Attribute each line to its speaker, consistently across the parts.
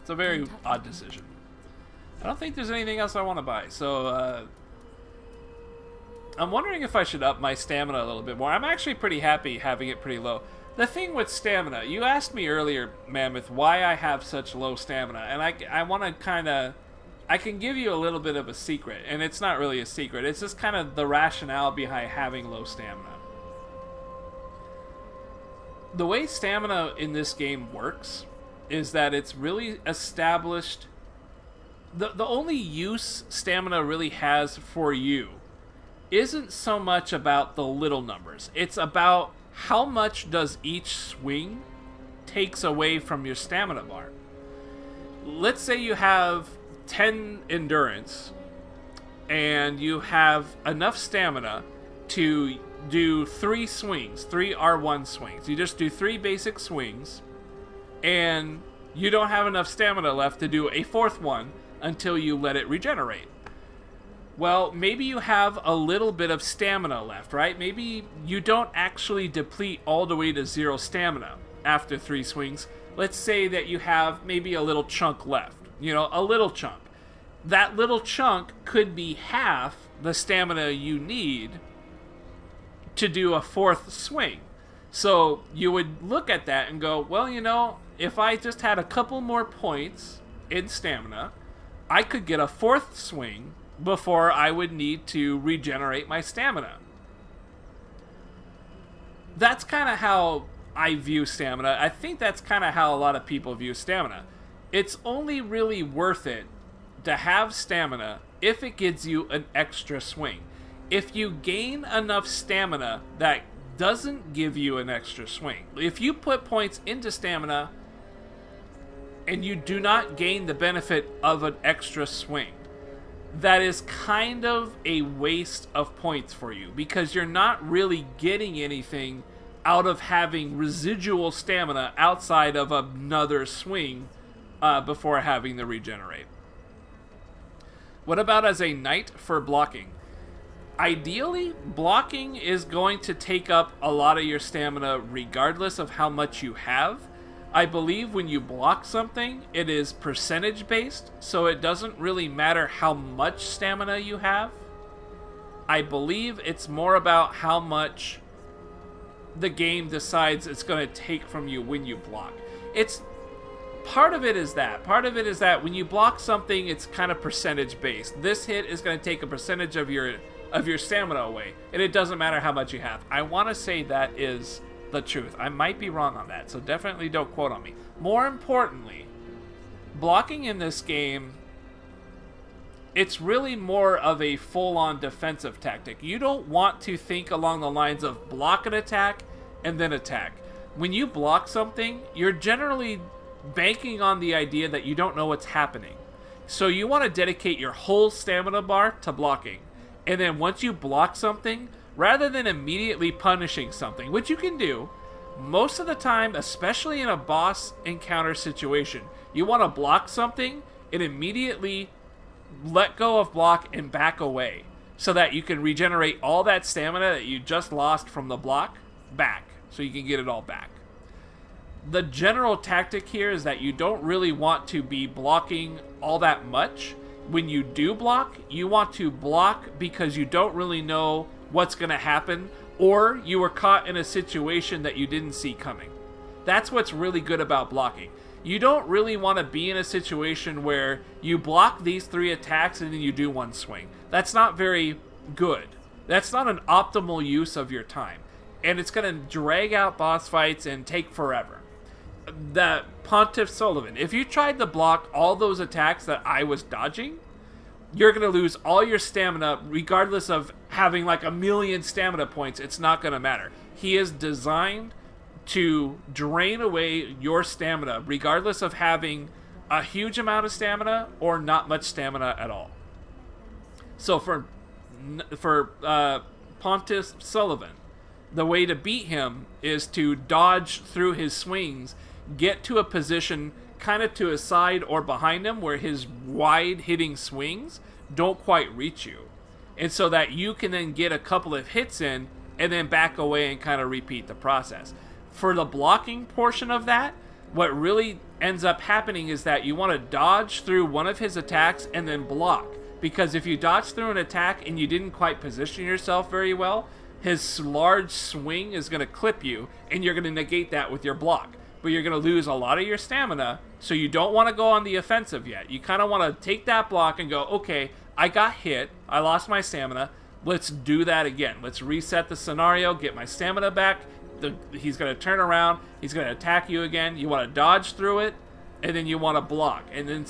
Speaker 1: It's a very odd decision. I don't think there's anything else I want to buy, so I'm wondering if I should up my stamina a little bit more. I'm actually pretty happy having it pretty low. The thing with stamina, you asked me earlier, Mammoth, why I have such low stamina, and I want to kind of... I can give you a little bit of a secret, and it's not really a secret. It's just kind of the rationale behind having low stamina. The way stamina in this game works is that it's really established... The only use stamina really has for you isn't so much about the little numbers. It's about how much does each swing takes away from your stamina bar. Let's say you have 10 endurance and you have enough stamina to do 3 swings, 3 R1 swings. You just do 3 basic swings and you don't have enough stamina left to do a 4th one until you let it regenerate. Well, maybe you have a little bit of stamina left, right? Maybe you don't actually deplete all the way to 0 stamina after 3 swings. Let's say that you have maybe a little chunk left. You know, a little chunk. That little chunk could be half the stamina you need to do a 4th swing. So you would look at that and go, well, you know, if I just had a couple more points in stamina, I could get a 4th swing before I would need to regenerate my stamina. That's kind of how I view stamina. I think that's kind of how a lot of people view stamina. It's only really worth it to have stamina if it gives you an extra swing. If you gain enough stamina that doesn't give you an extra swing, if you put points into stamina and you do not gain the benefit of an extra swing, that is kind of a waste of points for you, because you're not really getting anything out of having residual stamina outside of another swing before having the regenerate. What about as a knight for blocking? Ideally, blocking is going to take up a lot of your stamina regardless of how much you have. I believe when you block something, it is percentage based, so it doesn't really matter how much stamina you have. I believe it's more about how much the game decides it's going to take from you when you block. Part of it is that when you block something, it's kind of percentage based. This hit is going to take a percentage of your stamina away, and it doesn't matter how much you have. I want to say that is the truth. I might be wrong on that, so definitely don't quote on me. More importantly, blocking in this game, it's really more of a full-on defensive tactic. You don't want to think along the lines of block an attack and then attack. When you block something, you're generally banking on the idea that you don't know what's happening. So you want to dedicate your whole stamina bar to blocking. And then once you block something, rather than immediately punishing something, which you can do, most of the time, especially in a boss encounter situation, you want to block something and immediately let go of block and back away so that you can regenerate all that stamina that you just lost from the block back, so you can get it all back. The general tactic here is that you don't really want to be blocking all that much. When you do block, you want to block because you don't really know what's going to happen, or you were caught in a situation that you didn't see coming. That's what's really good about blocking. You don't really want to be in a situation where you block these 3 attacks and then you do 1 swing. That's not very good. That's not an optimal use of your time. And it's going to drag out boss fights and take forever. The Pontiff Sullivan, if you tried to block all those attacks that I was dodging, you're going to lose all your stamina regardless of having like 1,000,000 stamina points. It's not going to matter. He is designed to drain away your stamina regardless of having a huge amount of stamina or not much stamina at all. So for Pontiff Sullivan, the way to beat him is to dodge through his swings, get to a position kind of to his side or behind him where his wide hitting swings don't quite reach you. And so that you can then get a couple of hits in and then back away and kind of repeat the process. For the blocking portion of that, what really ends up happening is that you want to dodge through one of his attacks and then block. Because if you dodge through an attack and you didn't quite position yourself very well, his large swing is going to clip you, and you're going to negate that with your block. But you're going to lose a lot of your stamina, so you don't want to go on the offensive yet. You kind of want to take that block and go, okay, I got hit, I lost my stamina, let's do that again. Let's reset the scenario, get my stamina back. He's going to turn around, he's going to attack you again. You want to dodge through it, and then you want to block. And then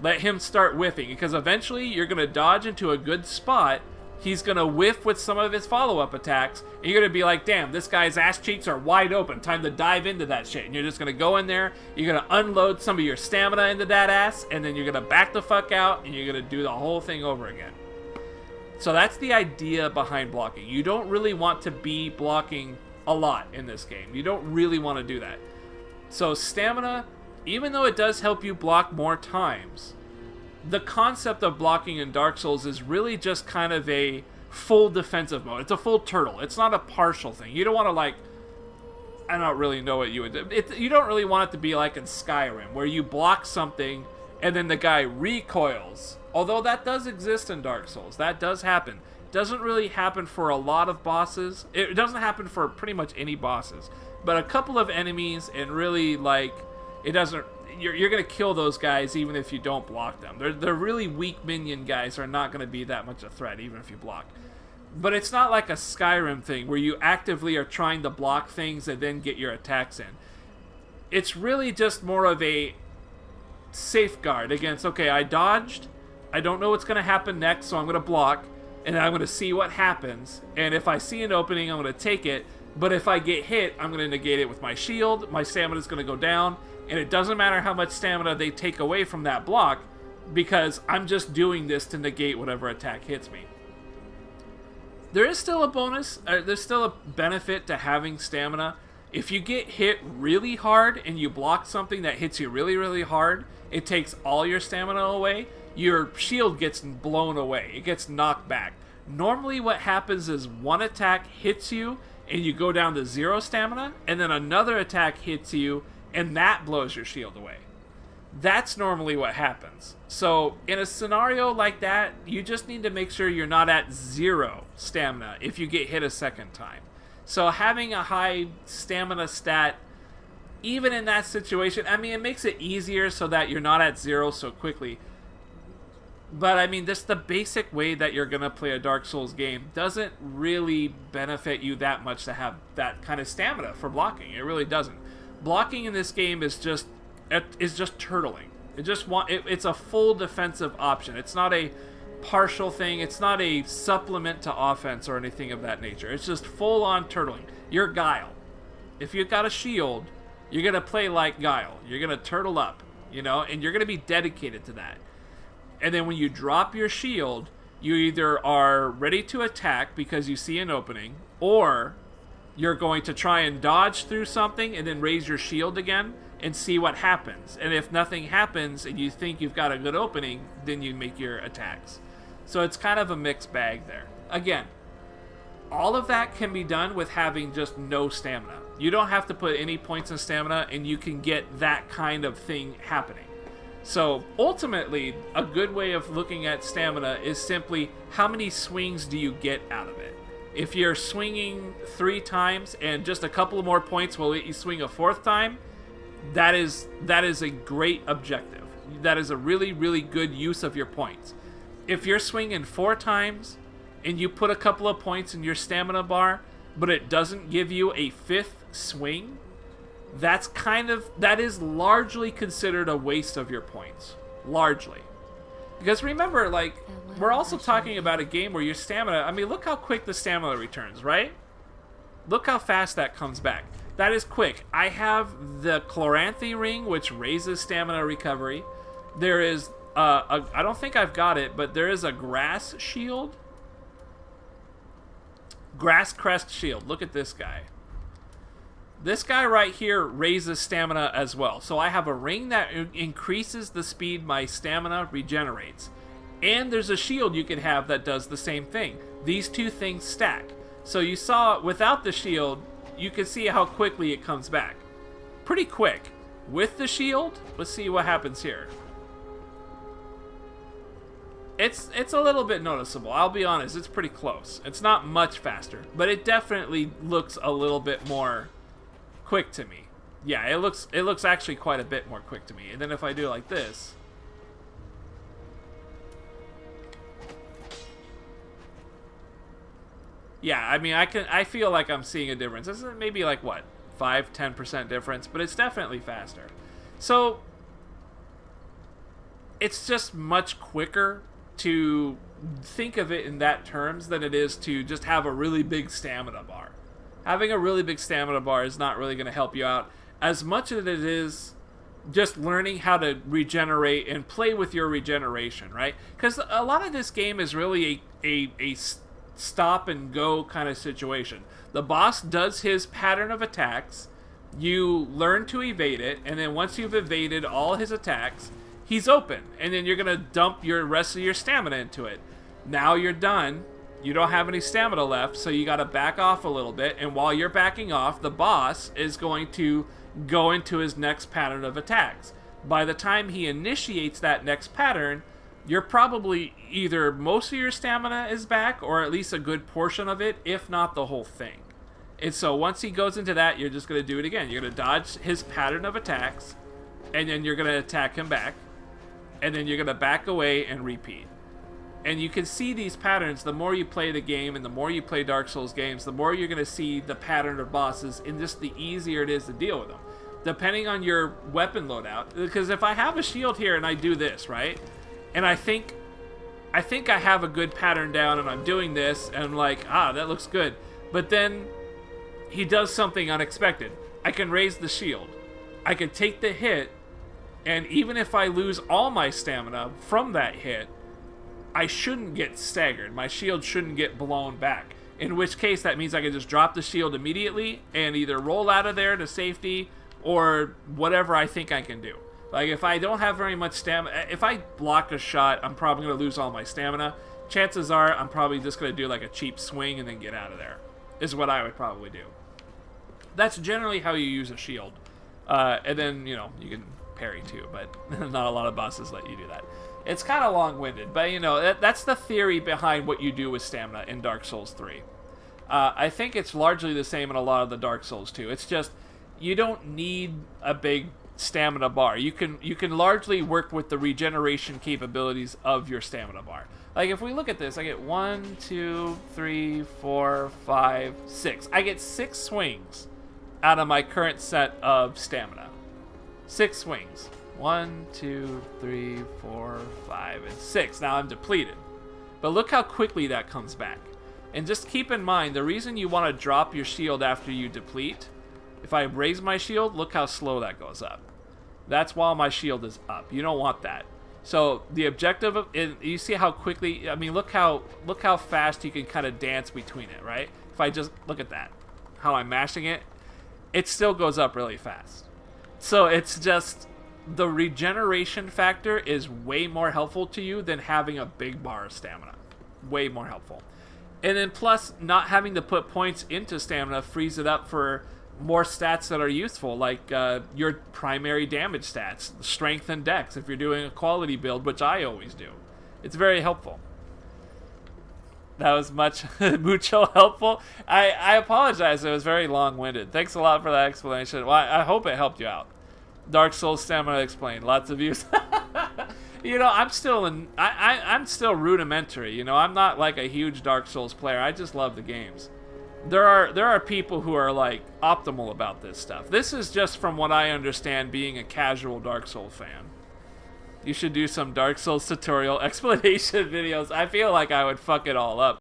Speaker 1: let him start whiffing, because eventually you're going to dodge into a good spot. He's going to whiff with some of his follow-up attacks, and you're going to be like, damn, this guy's ass cheeks are wide open. Time to dive into that shit. And you're just going to go in there, you're going to unload some of your stamina into that ass, and then you're going to back the fuck out, and you're going to do the whole thing over again. So that's the idea behind blocking. You don't really want to be blocking a lot in this game. You don't really want to do that. So stamina, even though it does help you block more times, the concept of blocking in Dark Souls is really just kind of a full defensive mode. It's a full turtle. It's not a partial thing. You don't want to, like, I don't really know what you would do. You don't really want it to be like in Skyrim, where you block something and then the guy recoils. Although that does exist in Dark Souls. That does happen. Doesn't really happen for a lot of bosses. It doesn't happen for pretty much any bosses. But a couple of enemies, and really, like, it doesn't... You're going to kill those guys even if you don't block them. They're really weak minion guys are not going to be that much a threat even if you block. But it's not like a Skyrim thing where you actively are trying to block things and then get your attacks in. It's really just more of a safeguard against, okay, I dodged, I don't know what's going to happen next, so I'm going to block, and I'm going to see what happens. And if I see an opening, I'm going to take it. But if I get hit, I'm going to negate it with my shield. My stamina is going to go down. And it doesn't matter how much stamina they take away from that block, because I'm just doing this to negate whatever attack hits me. There is still a bonus. There's still a benefit to having stamina. If you get hit really hard and you block something that hits you really, really hard, it takes all your stamina away. Your shield gets blown away. It gets knocked back. Normally what happens is one attack hits you and you go down to 0 stamina, and then another attack hits you and that blows your shield away. That's normally what happens. So in a scenario like that, you just need to make sure you're not at 0 stamina if you get hit a second time. So having a high stamina stat, even in that situation, I mean, it makes it easier so that you're not at 0 so quickly. But I mean, just the basic way that you're going to play a Dark Souls game doesn't really benefit you that much to have that kind of stamina for blocking. It really doesn't. Blocking in this game is just turtling. It's a full defensive option. It's not a partial thing. It's not a supplement to offense or anything of that nature. It's just full on turtling. You're Guile. If you've got a shield, you're gonna play like Guile. You're gonna turtle up, and you're gonna be dedicated to that. And then when you drop your shield, you either are ready to attack because you see an opening, or you're going to try and dodge through something and then raise your shield again and see what happens. And if nothing happens and you think you've got a good opening, then you make your attacks. So it's kind of a mixed bag there. Again, all of that can be done with having just no stamina. You don't have to put any points in stamina, and you can get that kind of thing happening. So ultimately, a good way of looking at stamina is simply how many swings do you get out of it. If you're swinging 3 times and just a couple more points will let you swing a 4th time, that is a great objective. That is a really, really good use of your points. If you're swinging 4 times and you put a couple of points in your stamina bar, but it doesn't give you a 5th swing, that is largely considered a waste of your points. Largely. Because remember, like, we're also talking about a game where your stamina... I mean, look how quick the stamina returns, right? Look how fast that comes back. That is quick. I have the Chloranthy Ring, which raises stamina recovery. There is... I don't think I've got it, but there is a Grass Shield. Grass Crest Shield. Look at this guy. This guy right here raises stamina as well. So I have a ring that increases the speed my stamina regenerates. And there's a shield you can have that does the same thing. These two things stack. So you saw, without the shield, you can see how quickly it comes back. Pretty quick. with the shield. Let's see what happens here. It's a little bit noticeable. I'll be honest, it's pretty close. It's not much faster, but it definitely looks a little bit more quick to me. Yeah, it looks actually quite a bit more quick to me. And then if I do like this, yeah, I mean, I feel like I'm seeing a difference. This is maybe like what, 5-10% difference, but it's definitely faster. So it's just much quicker to think of it in that terms than it is to just have a really big stamina bar. Having a really big stamina bar is not really going to help you out as much as it is just learning how to regenerate and play with your regeneration, right? Because a lot of this game is really a stop and go kind of situation. The boss does his pattern of attacks, you learn to evade it, and then once you've evaded all his attacks, he's open, and then you're gonna dump your rest of your stamina into it. Now you're done, you don't have any stamina left, so you gotta back off a little bit, and while you're backing off, the boss is going to go into his next pattern of attacks. By the time he initiates that next pattern, you're probably either most of your stamina is back, or at least a good portion of it, if not the whole thing. And so once he goes into that, you're just gonna do it again. You're gonna dodge his pattern of attacks, and then you're gonna attack him back, and then you're going to back away and repeat. And you can see these patterns. The more you play the game and the more you play Dark Souls games, the more you're going to see the pattern of bosses, and just the easier it is to deal with them. Depending on your weapon loadout. Because if I have a shield here and I do this, right? And I think I have a good pattern down and I'm doing this and I'm like, that looks good. But then he does something unexpected. I can raise the shield. I can take the hit. And even if I lose all my stamina from that hit, I shouldn't get staggered. My shield shouldn't get blown back. In which case, that means I can just drop the shield immediately and either roll out of there to safety or whatever I think I can do. Like, if I don't have very much stamina, if I block a shot, I'm probably going to lose all my stamina. Chances are I'm probably just going to do like a cheap swing and then get out of there, is what I would probably do. That's generally how you use a shield. And then, you can parry too, but not a lot of bosses let you do that. It's kind of long-winded, but that's the theory behind what you do with stamina in Dark Souls 3. I think it's largely the same in a lot of the Dark Souls 2. It's just you don't need a big stamina bar. You can largely work with the regeneration capabilities of your stamina bar. Like if we look at this, I get 1, 2, 3, 4, 5, 6. I get 6 swings out of my current set of stamina. 6 swings. 1, 2, 3, 4, 5, and 6. Now I'm depleted. But look how quickly that comes back. And just keep in mind, the reason you want to drop your shield after you deplete, if I raise my shield, look how slow that goes up. That's while my shield is up. You don't want that. So the objective of it, you see how quickly, I mean, look how fast you can kind of dance between it, right? If I just look at that, how I'm mashing it, it still goes up really fast. So it's just the regeneration factor is way more helpful to you than having a big bar of stamina. Way more helpful. And then plus, not having to put points into stamina frees it up for more stats that are useful, like your primary damage stats, strength and dex, if you're doing a quality build, which I always do. It's very helpful. That was mucho helpful. I apologize, it was very long-winded. Thanks a lot for that explanation. Well, I hope it helped you out. Dark Souls Stamina Explained. Lots of views. I'm still rudimentary. I'm not like a huge Dark Souls player. I just love the games. There are people who are like optimal about this stuff. This is just from what I understand being a casual Dark Souls fan. You should do some Dark Souls tutorial explanation videos. I feel like I would fuck it all up.